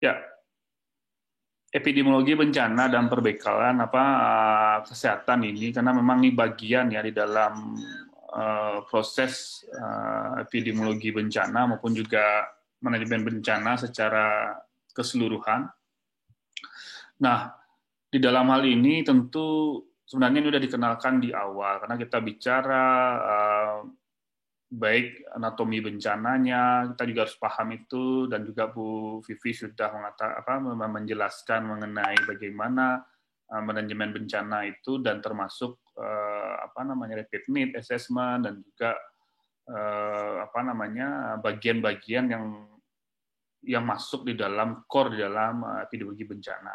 Ya, epidemiologi bencana dan perbekalan kesehatan ini karena memang ini bagian ya di dalam proses epidemiologi bencana maupun juga manajemen bencana secara keseluruhan. Nah, di dalam hal ini tentu sebenarnya ini sudah dikenalkan di awal karena kita bicara baik anatomi bencananya, kita juga harus paham itu, dan juga Bu Vivi sudah menjelaskan mengenai bagaimana manajemen bencana itu dan termasuk rapid need assessment dan juga bagian-bagian yang masuk di dalam core di dalam epidemiologi bencana.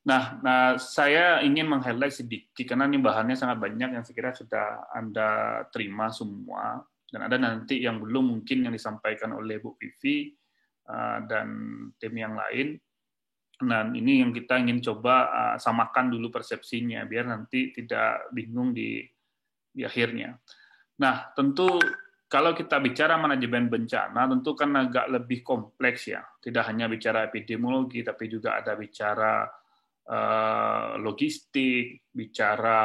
Nah, saya ingin meng-highlight sedikit karena ini bahannya sangat banyak yang saya kira sudah Anda terima semua, dan ada nanti yang belum mungkin yang disampaikan oleh Bu Vivi dan tim yang lain. Nah, ini yang kita ingin coba samakan dulu persepsinya biar nanti tidak bingung di akhirnya. Nah, tentu kalau kita bicara manajemen bencana, tentu kan agak lebih kompleks ya. Tidak hanya bicara epidemiologi, tapi juga ada bicara logistik, bicara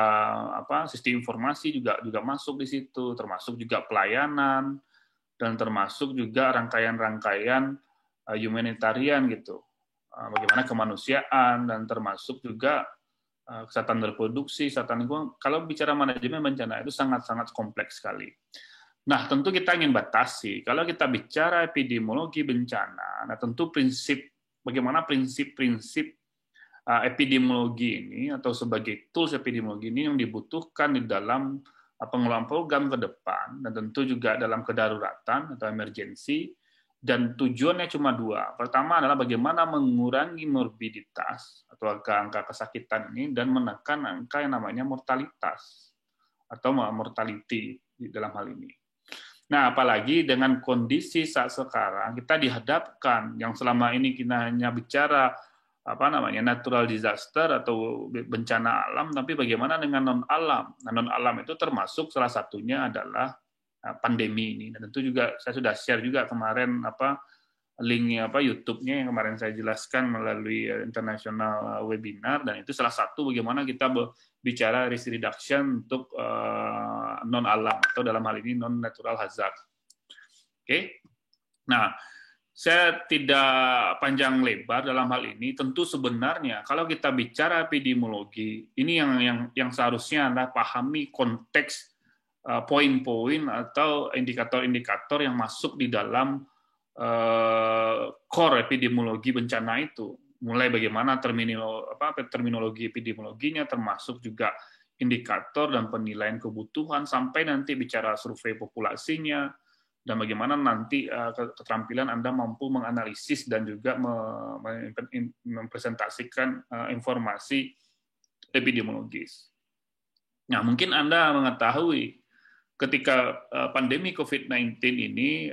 sistem informasi juga masuk di situ, termasuk juga pelayanan dan termasuk juga rangkaian-rangkaian humanitarian gitu, bagaimana kemanusiaan dan termasuk juga kesehatan reproduksi, kesehatan lingkungan. Kalau bicara manajemen bencana itu sangat-sangat kompleks sekali. Nah, tentu kita ingin batasi. Kalau kita bicara epidemiologi bencana, nah tentu bagaimana prinsip-prinsip epidemiologi ini atau sebagai tools epidemiologi ini yang dibutuhkan di dalam pengelolaan program ke depan, dan tentu juga dalam kedaruratan atau emergensi, dan tujuannya cuma dua. Pertama adalah bagaimana mengurangi morbiditas atau angka kesakitan ini dan menekan angka yang namanya mortalitas atau mortality di dalam hal ini. Nah, apalagi dengan kondisi saat sekarang kita dihadapkan yang selama ini kita hanya bicara natural disaster atau bencana alam, tapi bagaimana dengan non alam? Nah, non alam itu termasuk salah satunya adalah pandemi ini. Dan tentu juga saya sudah share juga kemarin linknya YouTube-nya yang kemarin saya jelaskan melalui international webinar, dan itu salah satu bagaimana kita bicara risk reduction untuk non alam atau dalam hal ini non natural hazard. Oke. Nah, saya tidak panjang lebar dalam hal ini. Tentu sebenarnya kalau kita bicara epidemiologi, ini yang seharusnya Anda pahami konteks poin-poin atau indikator-indikator yang masuk di dalam core epidemiologi bencana itu. Mulai bagaimana terminologi epidemiologinya, termasuk juga indikator dan penilaian kebutuhan, sampai nanti bicara survei populasinya, dan bagaimana nanti keterampilan Anda mampu menganalisis dan juga mempresentasikan informasi epidemiologis. Nah, mungkin Anda mengetahui ketika pandemi COVID-19 ini,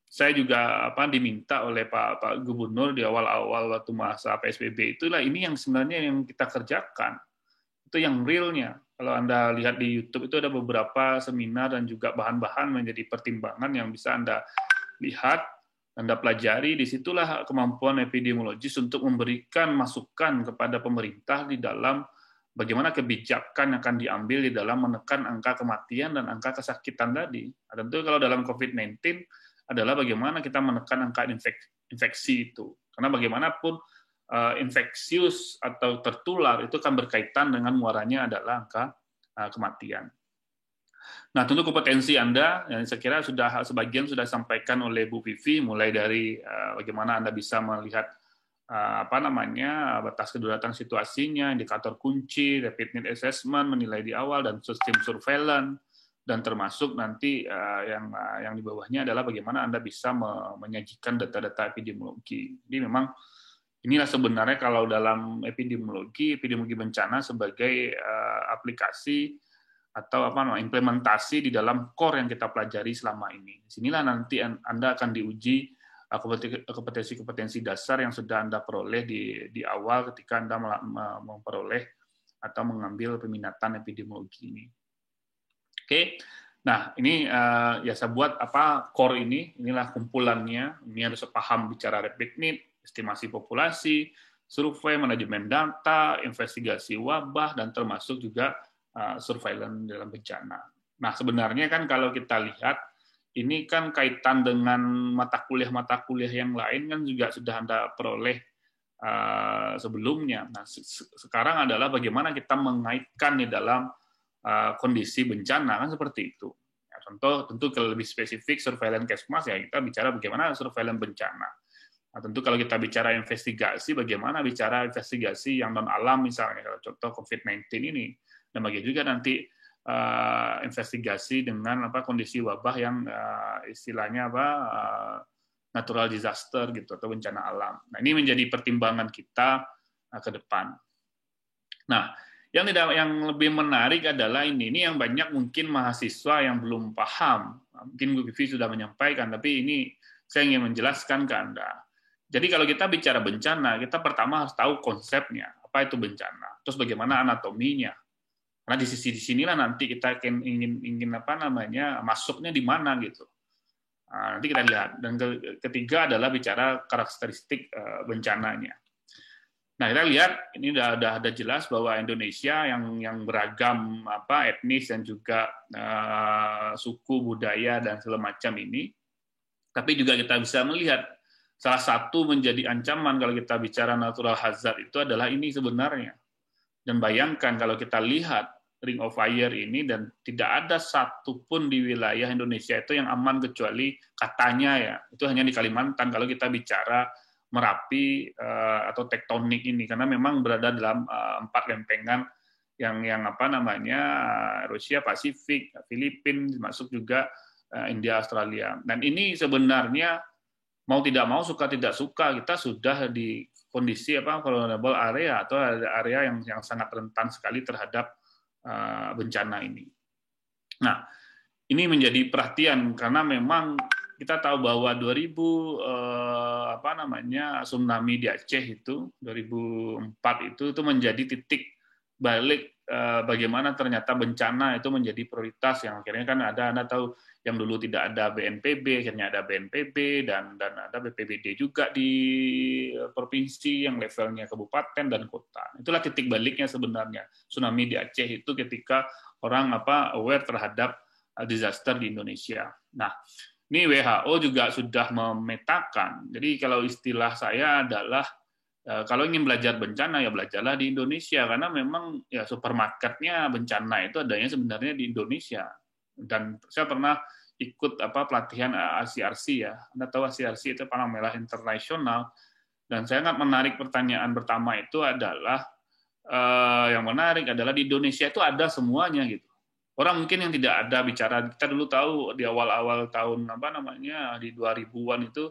saya juga diminta oleh Pak Gubernur di awal-awal waktu masa PSBB itulah, ini yang sebenarnya yang kita kerjakan. Itu yang realnya. Kalau Anda lihat di YouTube itu ada beberapa seminar dan juga bahan-bahan menjadi pertimbangan yang bisa Anda lihat, Anda pelajari. Disitulah kemampuan epidemiologis untuk memberikan masukan kepada pemerintah di dalam bagaimana kebijakan yang akan diambil di dalam menekan angka kematian dan angka kesakitan tadi. Nah, tentu kalau dalam COVID-19 adalah bagaimana kita menekan angka infeksi itu. Karena bagaimanapun infeksius atau tertular itu kan berkaitan dengan muaranya adalah angka kematian. Nah, tentu kompetensi Anda, yang saya kira sebagian sudah disampaikan oleh Bu Vivi, mulai dari bagaimana Anda bisa melihat batas kedaruratan situasinya, indikator kunci, rapid need assessment, menilai di awal, dan sistem surveillance, dan termasuk nanti yang di bawahnya adalah bagaimana Anda bisa menyajikan data-data epidemiologi. Jadi memang inilah sebenarnya kalau dalam epidemiologi bencana sebagai aplikasi atau implementasi di dalam core yang kita pelajari selama ini. Disinilah nanti Anda akan diuji kompetensi dasar yang sudah Anda peroleh di awal ketika Anda memperoleh atau mengambil peminatan epidemiologi ini. Oke. Nah, ini ya saya buat core ini, inilah kumpulannya. Ini harus paham bicara rapid need, estimasi populasi, survei, manajemen data, investigasi wabah, dan termasuk juga surveillance dalam bencana. Nah, sebenarnya kan kalau kita lihat, ini kan kaitan dengan mata kuliah yang lain kan juga sudah Anda peroleh sebelumnya. Nah, sekarang adalah bagaimana kita mengaitkan di dalam kondisi bencana, kan seperti itu. Ya, contoh, tentu kalau lebih spesifik surveillance Kesmas, ya kita bicara bagaimana surveillance bencana. Nah, tentu kalau kita bicara investigasi, bagaimana bicara investigasi yang non-alam misalnya, kalau contoh COVID-19 ini. Dan bagi juga nanti investigasi dengan kondisi wabah yang istilahnya natural disaster gitu atau bencana alam. Nah, ini menjadi pertimbangan kita ke depan. Nah, yang lebih menarik adalah ini yang banyak mungkin mahasiswa yang belum paham. Mungkin Bu Vivi sudah menyampaikan, tapi ini saya ingin menjelaskan ke Anda. Jadi kalau kita bicara bencana, kita pertama harus tahu konsepnya, apa itu bencana, terus bagaimana anatominya. Karena di sinilah nanti kita ingin masuknya di mana gitu. Nah, nanti kita lihat. Dan ketiga adalah bicara karakteristik bencananya. Nah, kita lihat ini udah ada jelas bahwa Indonesia yang beragam etnis dan juga suku, budaya dan segala macam ini. Tapi juga kita bisa melihat salah satu menjadi ancaman kalau kita bicara natural hazard itu adalah ini sebenarnya. Dan bayangkan kalau kita lihat Ring of Fire ini dan tidak ada satupun di wilayah Indonesia itu yang aman kecuali katanya ya, itu hanya di Kalimantan kalau kita bicara Merapi atau tektonik ini, karena memang berada dalam 4 lempengan yang Rusia, Pasifik, Filipina, termasuk juga India, Australia. Dan ini sebenarnya mau tidak mau, suka tidak suka, kita sudah di kondisi vulnerable area atau area yang sangat rentan sekali terhadap bencana ini. Nah, ini menjadi perhatian karena memang kita tahu bahwa 2000 tsunami di Aceh itu 2004 itu menjadi titik balik bagaimana ternyata bencana itu menjadi prioritas, yang akhirnya kan Anda tahu yang dulu tidak ada BNPB, akhirnya ada BNPB dan ada BPBD juga di provinsi yang levelnya kabupaten dan kota. Itulah titik baliknya sebenarnya. Tsunami di Aceh itu ketika orang aware terhadap disaster di Indonesia. Nah, ini WHO juga sudah memetakan. Jadi kalau istilah saya adalah kalau ingin belajar bencana ya belajarlah di Indonesia, karena memang ya supermarketnya bencana itu adanya sebenarnya di Indonesia. Dan saya pernah ikut pelatihan ACRC ya. Anda tahu ACRC itu Palang Merah Internasional. Dan saya sangat menarik pertanyaan pertama itu adalah yang menarik adalah di Indonesia itu ada semuanya gitu. Orang mungkin yang tidak ada bicara, kita dulu tahu di awal-awal tahun di 2000-an itu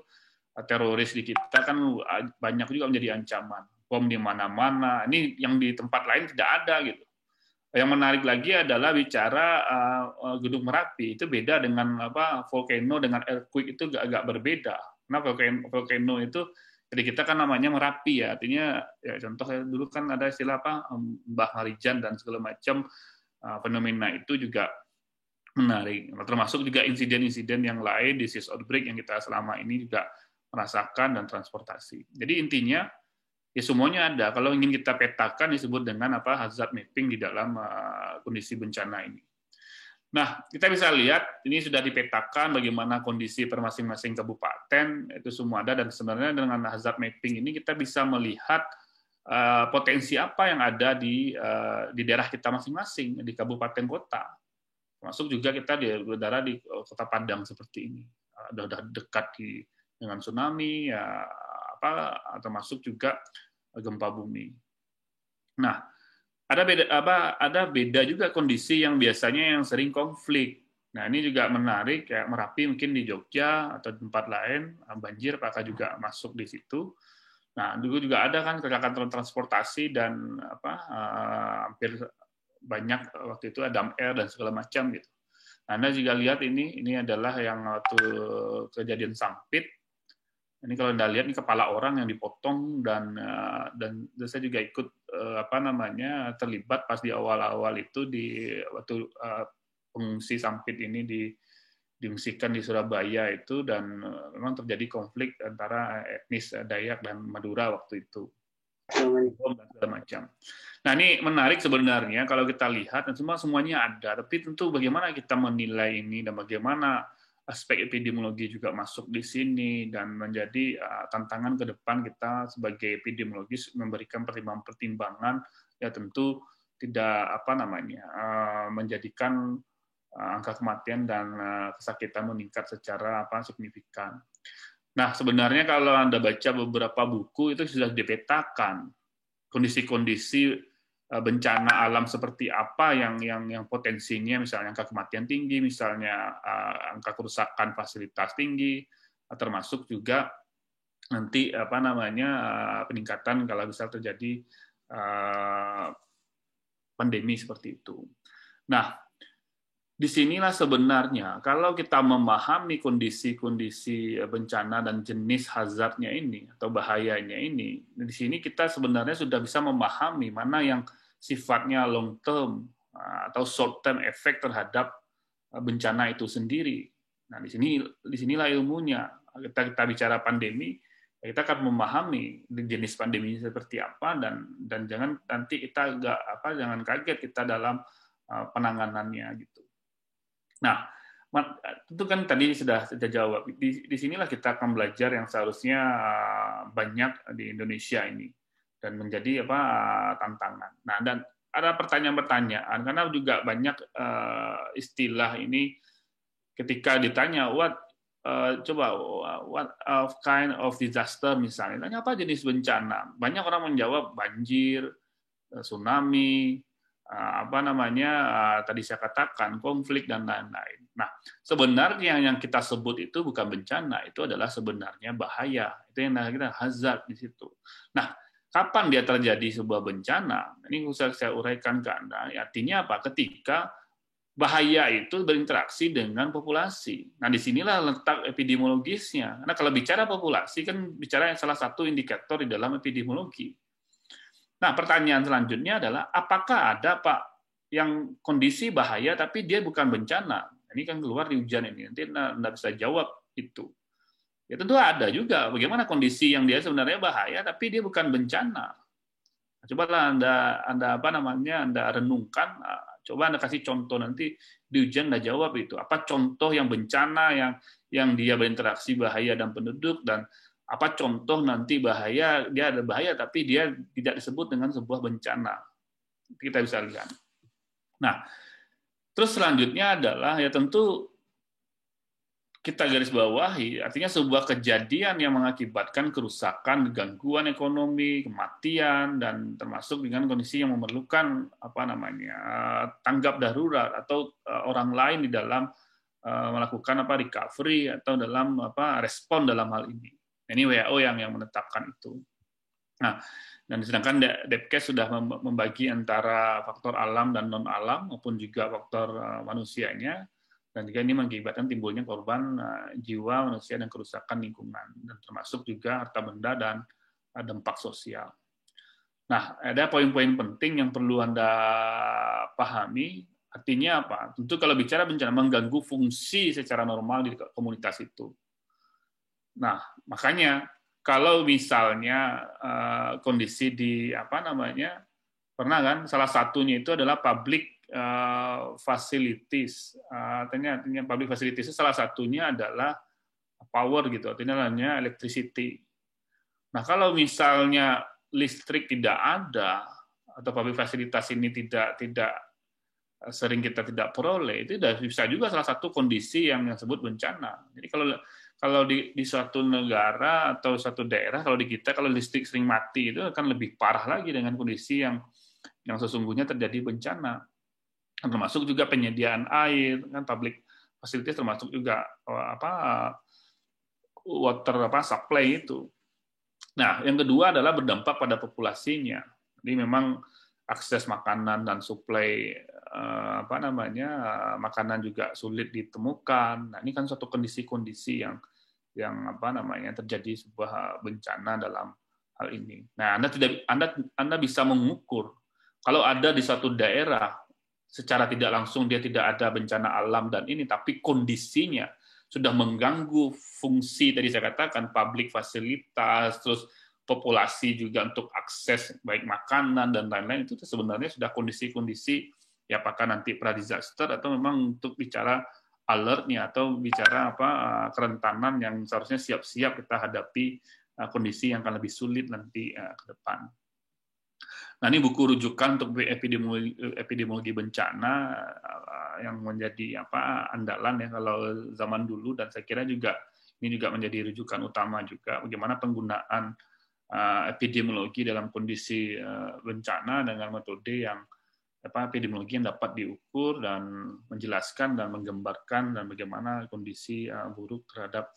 teroris di kita kan banyak juga menjadi ancaman. Bom di mana-mana. Ini yang di tempat lain tidak ada gitu. Yang menarik lagi adalah bicara Gunung Merapi, itu beda dengan volcano dengan earthquake, itu agak berbeda. Nah, volcano itu jadi kita kan namanya Merapi ya, artinya ya contoh dulu kan ada istilah Mbah Marijan dan segala macam fenomena itu juga menarik. Termasuk juga insiden-insiden yang lain, disease outbreak yang kita selama ini juga merasakan dan transportasi. Jadi intinya ya semuanya ada. Kalau ingin kita petakan disebut dengan hazard mapping di dalam kondisi bencana ini. Nah, kita bisa lihat ini sudah dipetakan bagaimana kondisi per masing-masing kabupaten, itu semua ada, dan sebenarnya dengan hazard mapping ini kita bisa melihat potensi apa yang ada di daerah kita masing-masing, di kabupaten kota. Termasuk juga kita berada di Kota Padang seperti ini. Sudah dekat dengan tsunami ya, termasuk juga gempa bumi. Nah, ada beda juga kondisi yang biasanya yang sering konflik. Nah, ini juga menarik, kayak Merapi mungkin di Jogja atau tempat lain, banjir apakah juga masuk di situ. Nah, dulu juga ada kan kecelakaan transportasi dan hampir banyak waktu itu ada air dan segala macam gitu. Anda juga lihat ini adalah yang waktu kejadian Sampit. Ini kalau Anda lihat ini kepala orang yang dipotong dan saya juga ikut terlibat pas di awal-awal itu di waktu pengungsi Sampit ini di diungsikan di Surabaya itu, dan memang terjadi konflik antara etnis Dayak dan Madura waktu itu, dan segala macam. Nah, ini menarik sebenarnya kalau kita lihat, dan semuanya ada, tapi tentu bagaimana kita menilai ini dan bagaimana aspek epidemiologi juga masuk di sini, dan menjadi tantangan ke depan kita sebagai epidemiologis memberikan pertimbangan-pertimbangan ya tentu tidak menjadikan angka kematian dan kesakitan meningkat secara signifikan. Nah, sebenarnya kalau Anda baca beberapa buku itu sudah dipetakan kondisi-kondisi bencana alam seperti apa yang potensinya, misalnya angka kematian tinggi, misalnya angka kerusakan fasilitas tinggi, termasuk juga nanti peningkatan kalau bisa terjadi pandemi seperti itu. Nah, disinilah sebenarnya kalau kita memahami kondisi-kondisi bencana dan jenis hazardnya ini atau bahayanya ini, di sini kita sebenarnya sudah bisa memahami mana yang sifatnya long term atau short term efek terhadap bencana itu sendiri. Nah, disinilah ilmunya. Kita bicara pandemi, kita akan memahami jenis pandemi seperti apa, dan jangan nanti kita jangan kaget kita dalam penanganannya gitu. Nah, itu kan tadi sudah jawab. Di sinilah kita akan belajar yang seharusnya banyak di Indonesia ini dan menjadi tantangan. Nah, dan ada pertanyaan-pertanyaan karena juga banyak istilah ini ketika ditanya what kind of disaster misalnya, tanya apa jenis bencana. Banyak orang menjawab banjir, tsunami, tadi saya katakan konflik dan lain-lain. Nah, sebenarnya yang kita sebut itu bukan bencana, itu adalah sebenarnya bahaya. Itu yang kita hazard di situ. Nah, kapan dia terjadi sebuah bencana? Ini usah saya uraikan ke Anda. Artinya apa? Ketika bahaya itu berinteraksi dengan populasi. Nah, disinilah letak epidemiologisnya. Karena kalau bicara populasi kan bicara yang salah satu indikator di dalam epidemiologi. Nah, pertanyaan selanjutnya adalah, apakah ada, Pak, yang kondisi bahaya tapi dia bukan bencana? Ini kan keluar di ujian ini, nanti Anda bisa jawab itu. Ya tentu ada juga, bagaimana kondisi yang dia sebenarnya bahaya tapi dia bukan bencana. Cobalah Anda renungkan, coba Anda kasih contoh nanti di ujian Anda jawab itu. Apa contoh yang bencana yang dia berinteraksi bahaya dan penduduk, dan apa contoh nanti bahaya, dia ada bahaya tapi dia tidak disebut dengan sebuah bencana. Kita bisa lihat. Nah, terus selanjutnya adalah ya tentu kita garis bawahi, artinya sebuah kejadian yang mengakibatkan kerusakan, gangguan ekonomi, kematian, dan termasuk dengan kondisi yang memerlukan tanggap darurat atau orang lain di dalam melakukan recovery atau dalam respon dalam hal ini. Ini WHO yang menetapkan itu. Nah, dan sedangkan Depkes sudah membagi antara faktor alam dan non alam maupun juga faktor manusianya, dan juga ini mengakibatkan timbulnya korban jiwa manusia dan kerusakan lingkungan, dan termasuk juga harta benda dan dampak sosial. Nah, ada poin-poin penting yang perlu Anda pahami. Artinya apa? Tentu kalau bicara bencana mengganggu fungsi secara normal di komunitas itu. Nah, makanya kalau misalnya kondisi di pernah kan salah satunya itu adalah public facilities. Artinya public facilities itu salah satunya adalah power gitu, artinya namanya electricity. Nah, kalau misalnya listrik tidak ada atau public fasilitas ini tidak sering kita tidak peroleh, itu bisa juga salah satu kondisi yang disebut bencana. Jadi kalau di suatu negara atau suatu daerah, kalau di kita kalau listrik sering mati itu akan lebih parah lagi dengan kondisi yang sesungguhnya terjadi bencana. Termasuk juga penyediaan air, kan public facilities termasuk juga water supply itu. Nah, yang kedua adalah berdampak pada populasinya. Jadi memang akses makanan dan suplai makanan juga sulit ditemukan. Nah, ini kan suatu kondisi-kondisi yang terjadi sebuah bencana dalam hal ini. Nah, Anda bisa mengukur kalau ada di suatu daerah secara tidak langsung dia tidak ada bencana alam dan ini, tapi kondisinya sudah mengganggu fungsi tadi saya katakan public fasilitas, terus populasi juga untuk akses baik makanan dan lain-lain, itu sebenarnya sudah kondisi-kondisi ya apakah nanti pra-disaster atau memang untuk bicara alertnya atau bicara kerentanan yang seharusnya siap-siap kita hadapi kondisi yang akan lebih sulit nanti ke depan. Nah, ini buku rujukan untuk epidemiologi bencana yang menjadi andalan ya kalau zaman dulu, dan saya kira juga ini juga menjadi rujukan utama juga bagaimana penggunaan epidemiologi dalam kondisi bencana dengan metode yang epidemiologi yang dapat diukur dan menjelaskan dan menggambarkan dan bagaimana kondisi buruk terhadap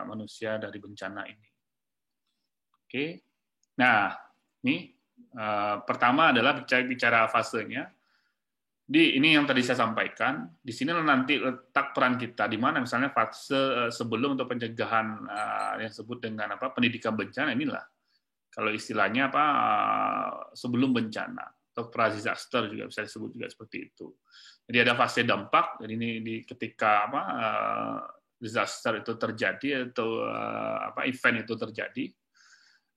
manusia dari bencana ini. Oke, nah ini pertama adalah bicara fasenya. Ini yang tadi saya sampaikan. Di sini nanti letak peran kita di mana misalnya fase sebelum untuk pencegahan yang disebut dengan pendidikan bencana inilah. Kalau istilahnya sebelum bencana atau pra-disaster juga bisa disebut juga seperti itu. Jadi ada fase dampak. Jadi ini ketika disaster itu terjadi atau event itu terjadi.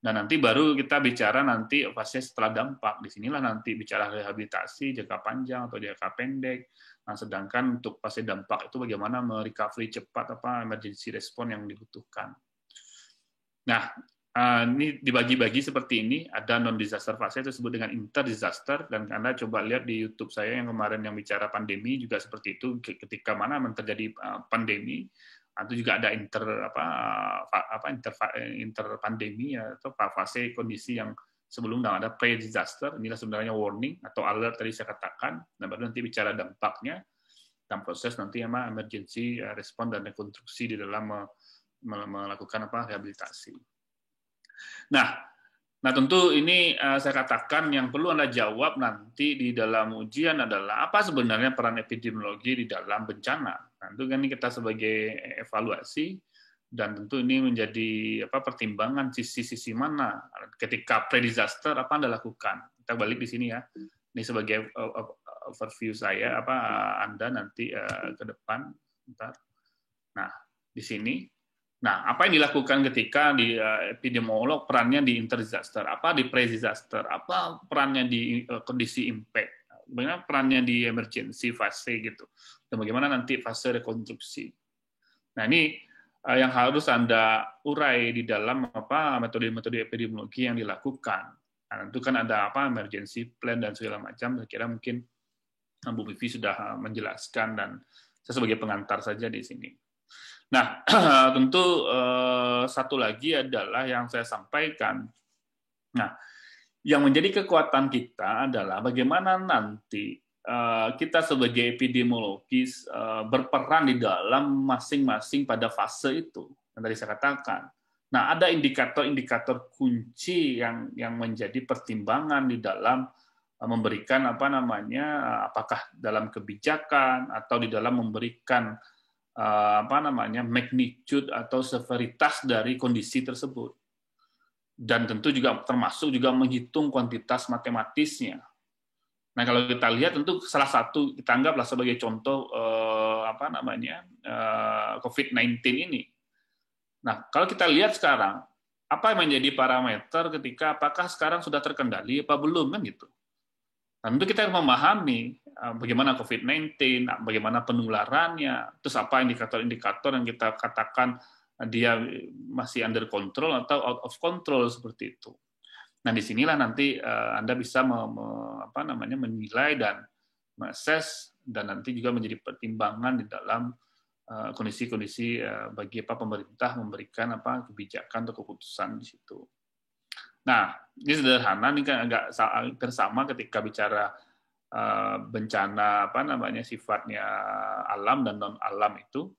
Dan nanti baru kita bicara nanti fase setelah dampak. Disinilah nanti bicara rehabilitasi jangka panjang atau jangka pendek. Nah, sedangkan untuk fase dampak itu bagaimana merecovery cepat emergency response yang dibutuhkan. Nah, ini dibagi-bagi seperti ini. Ada non-disaster fase itu disebut dengan inter-disaster. Dan Anda coba lihat di YouTube saya yang kemarin yang bicara pandemi juga seperti itu. Ketika mana terjadi pandemi, atau juga ada inter pandemi atau fase kondisi yang sebelum ada pre-disaster. Inilah sebenarnya warning atau alert tadi saya katakan, dan baru nanti bicara dampaknya dan proses nanti emergency response dan rekonstruksi di dalam melakukan rehabilitasi. Nah tentu ini saya katakan yang perlu Anda jawab nanti di dalam ujian adalah apa sebenarnya peran epidemiologi di dalam bencana. Nah, itu kan ini kita sebagai evaluasi, dan tentu ini menjadi pertimbangan sisi-sisi mana ketika pre-disaster apa Anda lakukan. Kita balik di sini ya. Ini sebagai overview saya Anda nanti ke depan. Bentar. Nah, di sini. Nah, apa yang dilakukan ketika di epidemiolog perannya di inter-disaster, apa di pre-disaster, apa perannya di kondisi impact, bagaimana perannya di emergency fase gitu, dan bagaimana nanti fase rekonstruksi. Nah, ini yang harus Anda urai di dalam metode-metode epidemiologi yang dilakukan. Nah, tentu kan ada emergency plan dan segala macam. Saya kira mungkin Bu Vivi sudah menjelaskan dan saya sebagai pengantar saja di sini. Nah, tentu satu lagi adalah yang saya sampaikan. Nah, yang menjadi kekuatan kita adalah bagaimana nanti kita sebagai epidemiologis berperan di dalam masing-masing pada fase itu yang tadi saya katakan. Nah, ada indikator-indikator kunci yang menjadi pertimbangan di dalam memberikan apakah dalam kebijakan atau di dalam memberikan magnitude atau severitas dari kondisi tersebut, dan tentu juga termasuk juga menghitung kuantitas matematisnya. Nah, kalau kita lihat tentu salah satu kita anggaplah sebagai contoh COVID-19 ini. Nah, kalau kita lihat sekarang apa yang menjadi parameter ketika apakah sekarang sudah terkendali apa belum kan gitu. Tentu kita harus memahami bagaimana COVID-19, bagaimana penularannya, terus apa indikator-indikator yang kita katakan dia masih under control atau out of control seperti itu. Nah, disinilah nanti Anda bisa menilai dan mengakses dan nanti juga menjadi pertimbangan di dalam kondisi-kondisi bagi pemerintah memberikan kebijakan atau keputusan di situ. Nah, ini sederhana, ini kan agak hampir sama ketika bicara bencana sifatnya alam dan non alam itu.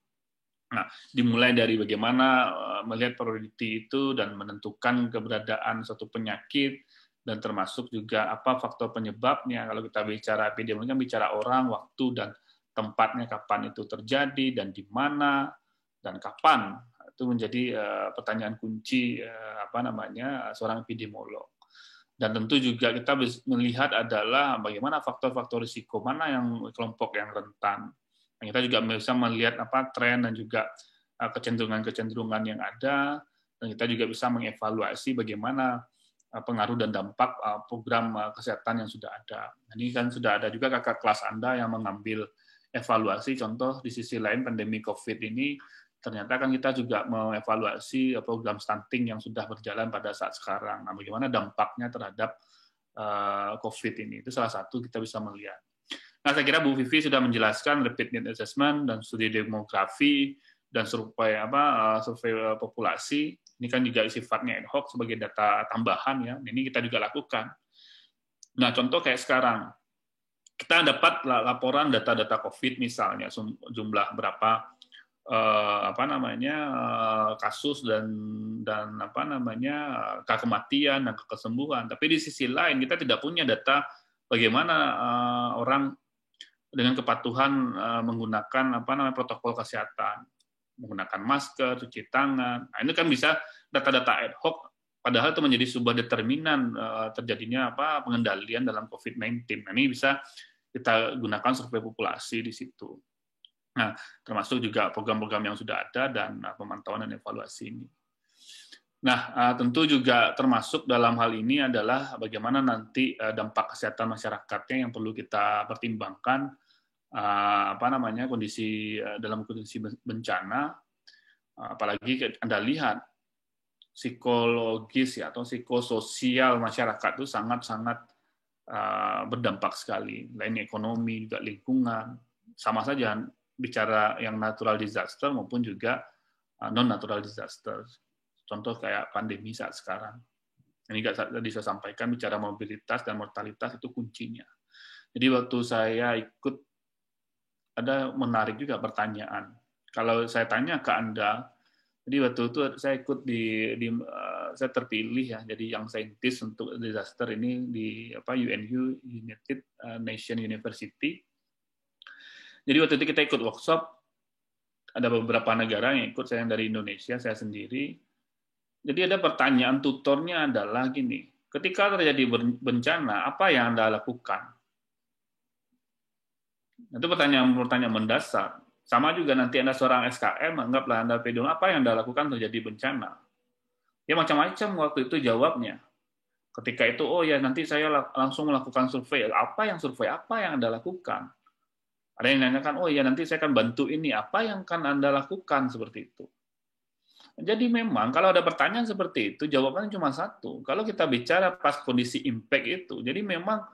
Nah, dimulai dari bagaimana melihat priority itu dan menentukan keberadaan suatu penyakit dan termasuk juga apa faktor penyebabnya. Kalau kita bicara epidemiologi kan bicara orang, waktu dan tempatnya kapan itu terjadi dan di mana dan kapan. Itu menjadi pertanyaan kunci seorang epidemiolog. Dan tentu juga kita melihat adalah bagaimana faktor-faktor risiko, mana yang kelompok yang rentan. Dan kita juga bisa melihat tren dan juga kecenderungan-kecenderungan yang ada, dan kita juga bisa mengevaluasi bagaimana pengaruh dan dampak program kesehatan yang sudah ada. Ini kan sudah ada juga kakak kelas Anda yang mengambil evaluasi, contoh di sisi lain pandemi COVID ini, ternyata kan kita juga mengevaluasi program stunting yang sudah berjalan pada saat sekarang. Nah, bagaimana dampaknya terhadap COVID ini? Itu salah satu kita bisa melihat. Nah, saya kira Bu Vivi sudah menjelaskan rapid need assessment dan studi demografi dan survei populasi. Ini kan juga sifatnya ad hoc sebagai data tambahan ya. Ini kita juga lakukan. Nah, contoh kayak sekarang kita dapat laporan data-data COVID misalnya jumlah berapa kasus dan kematian dan kesembuhan. Tapi di sisi lain kita tidak punya data bagaimana orang dengan kepatuhan menggunakan protokol kesehatan, menggunakan masker, cuci tangan. Nah, ini kan bisa data-data ad hoc, padahal itu menjadi sebuah determinan terjadinya pengendalian dalam COVID-19. Nah, ini bisa kita gunakan survei populasi di situ. Nah, termasuk juga program-program yang sudah ada dan pemantauan dan evaluasi ini. Nah, tentu juga termasuk dalam hal ini adalah bagaimana nanti dampak kesehatan masyarakatnya yang perlu kita pertimbangkan, kondisi dalam kondisi bencana, apalagi Anda lihat psikologis ya atau psikososial masyarakat itu sangat-sangat berdampak sekali. Lain ekonomi juga lingkungan, sama saja bicara yang natural disaster maupun juga non natural disaster. Contoh kayak pandemi saat sekarang. Ini tadi saya sampaikan bicara mobilitas dan mortalitas itu kuncinya. Jadi waktu saya ikut ada menarik juga pertanyaan. Kalau saya tanya ke Anda, jadi waktu itu saya ikut saya terpilih ya jadi yang saintis untuk disaster ini di UNU United Nations University. Jadi waktu itu kita ikut workshop, ada beberapa negara yang ikut, saya yang dari Indonesia, saya sendiri. Jadi ada pertanyaan tutornya adalah gini, ketika terjadi bencana, apa yang Anda lakukan? Itu pertanyaan mendasar. Sama juga nanti Anda seorang SKM, anggaplah Anda pedoman, apa yang Anda lakukan terjadi bencana? Ya macam-macam waktu itu jawabnya. Ketika itu, oh ya nanti saya langsung melakukan survei. Apa yang Anda lakukan? Ada yang nanyakan, oh ya nanti saya akan bantu ini. Apa yang akan Anda lakukan seperti itu? Jadi memang kalau ada pertanyaan seperti itu, jawabannya cuma satu. Kalau kita bicara pas kondisi impact itu, jadi memang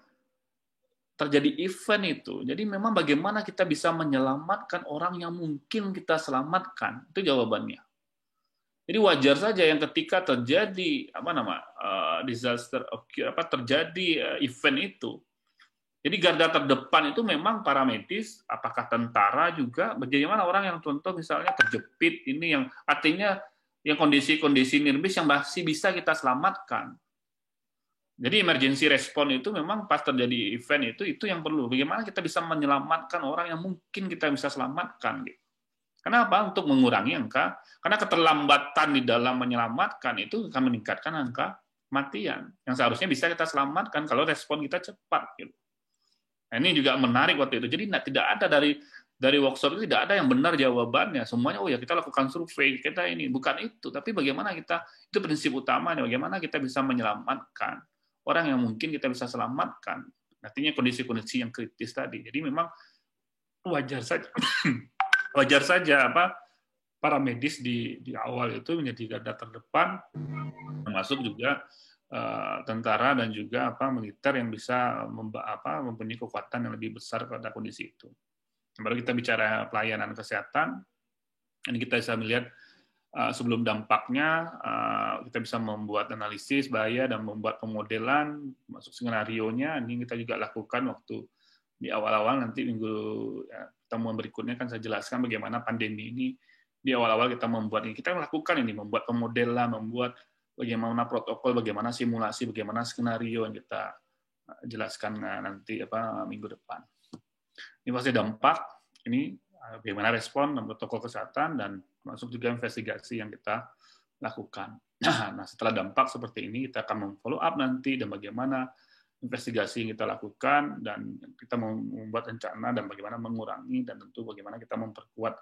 terjadi event itu. Jadi memang bagaimana kita bisa menyelamatkan orang yang mungkin kita selamatkan. Itu jawabannya. Jadi wajar saja yang ketika terjadi disaster terjadi event itu. Jadi garda terdepan itu memang para medis, apakah tentara juga, bagaimana orang yang contoh misalnya terjepit ini yang artinya yang kondisi-kondisi nirbis yang masih bisa kita selamatkan. Jadi emergency response itu memang pas terjadi event itu yang perlu. Bagaimana kita bisa menyelamatkan orang yang mungkin kita bisa selamatkan gitu. Kenapa? Untuk mengurangi angka, karena keterlambatan di dalam menyelamatkan itu akan meningkatkan angka kematian yang seharusnya bisa kita selamatkan kalau respon kita cepat gitu. Nah, ini juga menarik waktu itu. Jadi tidak ada dari workshop itu tidak ada yang benar jawabannya. Semuanya oh ya kita lakukan survei, kita ini bukan itu, tapi bagaimana kita itu prinsip utamanya bagaimana kita bisa menyelamatkan orang yang mungkin kita bisa selamatkan. Artinya kondisi-kondisi yang kritis tadi. Jadi memang wajar saja para medis di awal itu menjadi garda terdepan, termasuk juga tentara dan juga militer yang bisa mempunyai kekuatan yang lebih besar pada kondisi itu. Baru kita bicara pelayanan kesehatan, ini kita bisa melihat sebelum dampaknya kita bisa membuat analisis bahaya dan membuat pemodelan masuk skenario-nya. Ini kita juga lakukan waktu di awal-awal, nanti minggu pertemuan berikutnya kan saya jelaskan bagaimana pandemi ini di awal-awal kita membuat ini. Kita lakukan ini, membuat pemodelan, membuat bagaimana protokol, bagaimana simulasi, bagaimana skenario yang kita jelaskan nanti minggu depan. Ini pasti dampak, ini bagaimana respon dan protokol kesehatan dan masuk juga investigasi yang kita lakukan. Nah, setelah dampak seperti ini, kita akan memfollow up nanti dan bagaimana investigasi yang kita lakukan, dan kita membuat rencana dan bagaimana mengurangi, dan tentu bagaimana kita memperkuat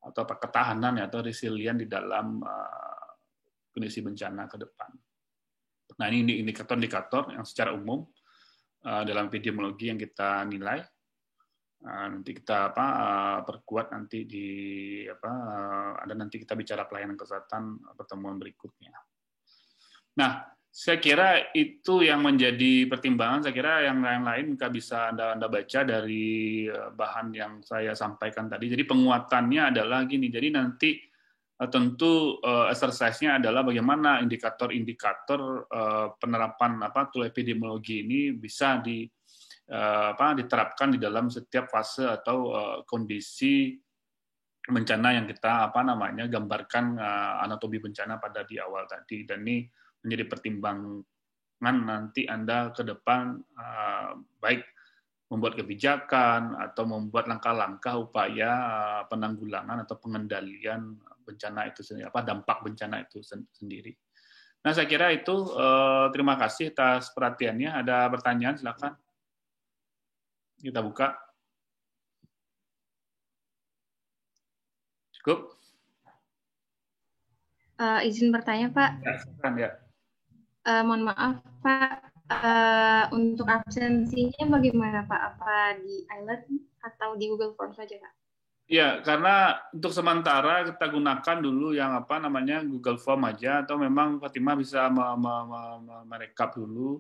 atau ketahanan atau resilient di dalam kondisi bencana ke depan. Nah, ini indikator-indikator yang secara umum dalam epidemiologi yang kita nilai. Nanti kita perkuat nanti ada nanti kita bicara pelayanan kesehatan pertemuan berikutnya. Nah, saya kira itu yang menjadi pertimbangan. Saya kira yang lain-lain bisa Anda baca dari bahan yang saya sampaikan tadi. Jadi penguatannya adalah gini. Jadi nanti tentu exercise-nya adalah bagaimana indikator-indikator penerapan tool epidemiologi ini bisa diterapkan di dalam setiap fase atau kondisi bencana yang kita gambarkan anatomi bencana pada di awal tadi. Dan ini menjadi pertimbangan nanti Anda ke depan baik membuat kebijakan atau membuat langkah-langkah upaya penanggulangan atau pengendalian bencana itu sendiri, dampak bencana itu sendiri. Nah, saya kira itu. Terima kasih atas perhatiannya. Ada pertanyaan, silakan. Kita buka. Cukup? Izin bertanya, Pak. Ya, silakan, ya. Mohon maaf, Pak. Untuk absensinya bagaimana, Pak? Apa di iLearn atau di Google Form saja, Pak? Ya, karena untuk sementara kita gunakan dulu yang Google Form aja, atau memang Fatimah bisa merekap dulu.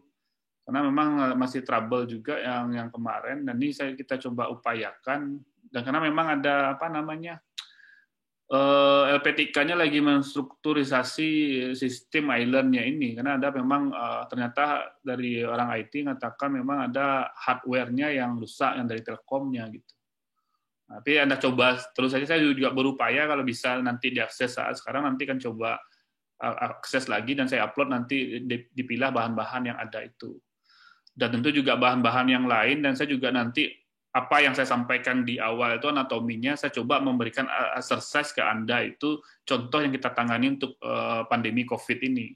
Karena memang masih trouble juga yang kemarin, dan ini kita coba upayakan. Dan karena memang ada LPTK-nya lagi menstrukturisasi sistem iLearn-nya ini, karena ada memang ternyata dari orang IT mengatakan memang ada hardware-nya yang rusak, yang dari Telkomnya gitu. Tapi Anda coba terus saja, saya juga berupaya kalau bisa nanti diakses saat sekarang, nanti kan coba akses lagi dan saya upload, nanti dipilah bahan-bahan yang ada itu. Dan tentu juga bahan-bahan yang lain, dan saya juga nanti apa yang saya sampaikan di awal itu anatominya, saya coba memberikan exercise ke Anda, itu contoh yang kita tangani untuk pandemi COVID ini.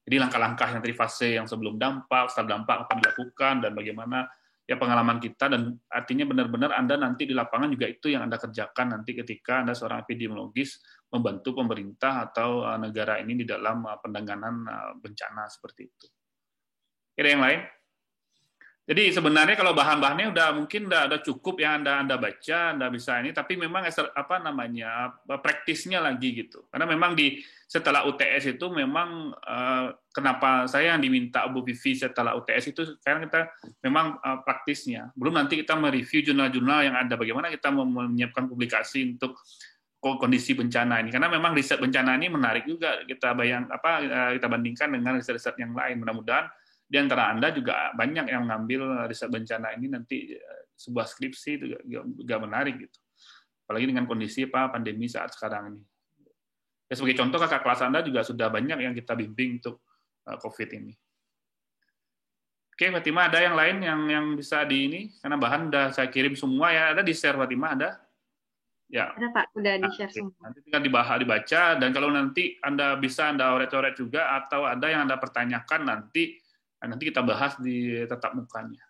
Jadi langkah-langkah yang dari fase yang sebelum dampak, setelah dampak akan dilakukan, dan bagaimana ya pengalaman kita, dan artinya benar-benar Anda nanti di lapangan juga itu yang Anda kerjakan nanti ketika Anda seorang epidemiologis membantu pemerintah atau negara ini di dalam penanganan bencana seperti itu. Ada yang lain? Jadi sebenarnya kalau bahan-bahannya mungkin udah cukup ya Anda baca, Anda bisa ini, tapi memang praktisnya lagi gitu. Karena memang setelah UTS itu memang kenapa saya yang diminta Bu Vivi setelah UTS itu sekarang kita memang praktisnya. Belum nanti kita mereview jurnal-jurnal yang ada, bagaimana kita menyiapkan publikasi untuk kondisi bencana ini. Karena memang riset bencana ini menarik juga kita kita bandingkan dengan riset-riset yang lain. Mudah-mudahan di antara Anda juga banyak yang ngambil riset bencana ini nanti sebuah skripsi itu juga menarik gitu. Apalagi dengan kondisi pandemi saat sekarang ini. Ya, sebagai contoh kakak kelas Anda juga sudah banyak yang kita bimbing untuk COVID ini. Oke, Fatimah, ada yang lain yang bisa di ini? Karena bahan udah saya kirim semua ya. Ada di share, Fatimah, ada? Ya. Ada, Pak, udah di-share semua. Nanti tinggal dibaca, dan kalau nanti Anda bisa Anda oret-oret juga, atau ada yang Anda pertanyakan nanti kita bahas di tatap mukanya.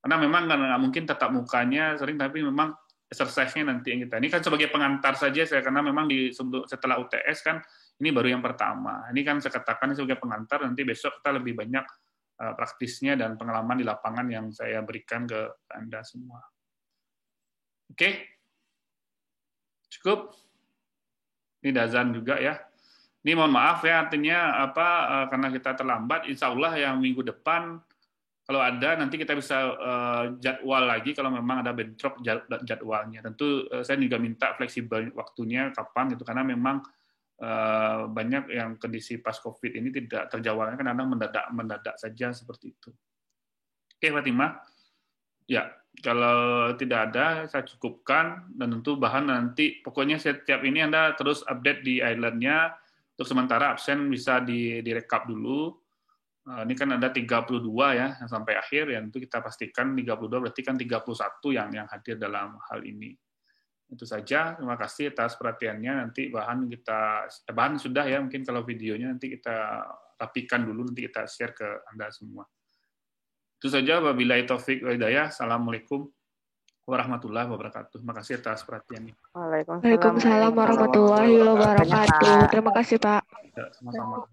Karena memang nggak mungkin tatap mukanya sering, tapi memang exercise-nya nanti yang kita. Ini kan sebagai pengantar saja saya, karena memang setelah UTS kan ini baru yang pertama. Ini kan saya katakan sebagai pengantar, nanti besok kita lebih banyak praktisnya dan pengalaman di lapangan yang saya berikan ke Anda semua. Oke? Cukup? Ini Dazan juga ya. Ini mohon maaf ya, artinya karena kita terlambat, insya Allah yang minggu depan kalau ada nanti kita bisa jadwal lagi kalau memang ada bentrok jadwalnya. Tentu saya juga minta fleksibel waktunya kapan gitu, karena memang banyak yang kondisi pas COVID ini tidak terjawabnya, kan kadang mendadak saja seperti itu. Oke, Fatimah. Ya, kalau tidak ada saya cukupkan, dan tentu bahan nanti pokoknya setiap ini Anda terus update di iLearn-nya. Untuk sementara absen bisa direkap dulu. Ini kan ada 32 ya yang sampai akhir, ya tentu kita pastikan 32 berarti kan 31 yang hadir dalam hal ini. Itu saja. Terima kasih atas perhatiannya. Nanti bahan sudah ya, mungkin kalau videonya nanti kita rapikan dulu, nanti kita share ke Anda semua. Itu saja. Wabillahi taufik wa hidayah. Assalamualaikum warahmatullahi wabarakatuh. Terima kasih atas perhatiannya. Waalaikumsalam warahmatullahi wabarakatuh. Terima kasih, Pak. Ya, sama-sama.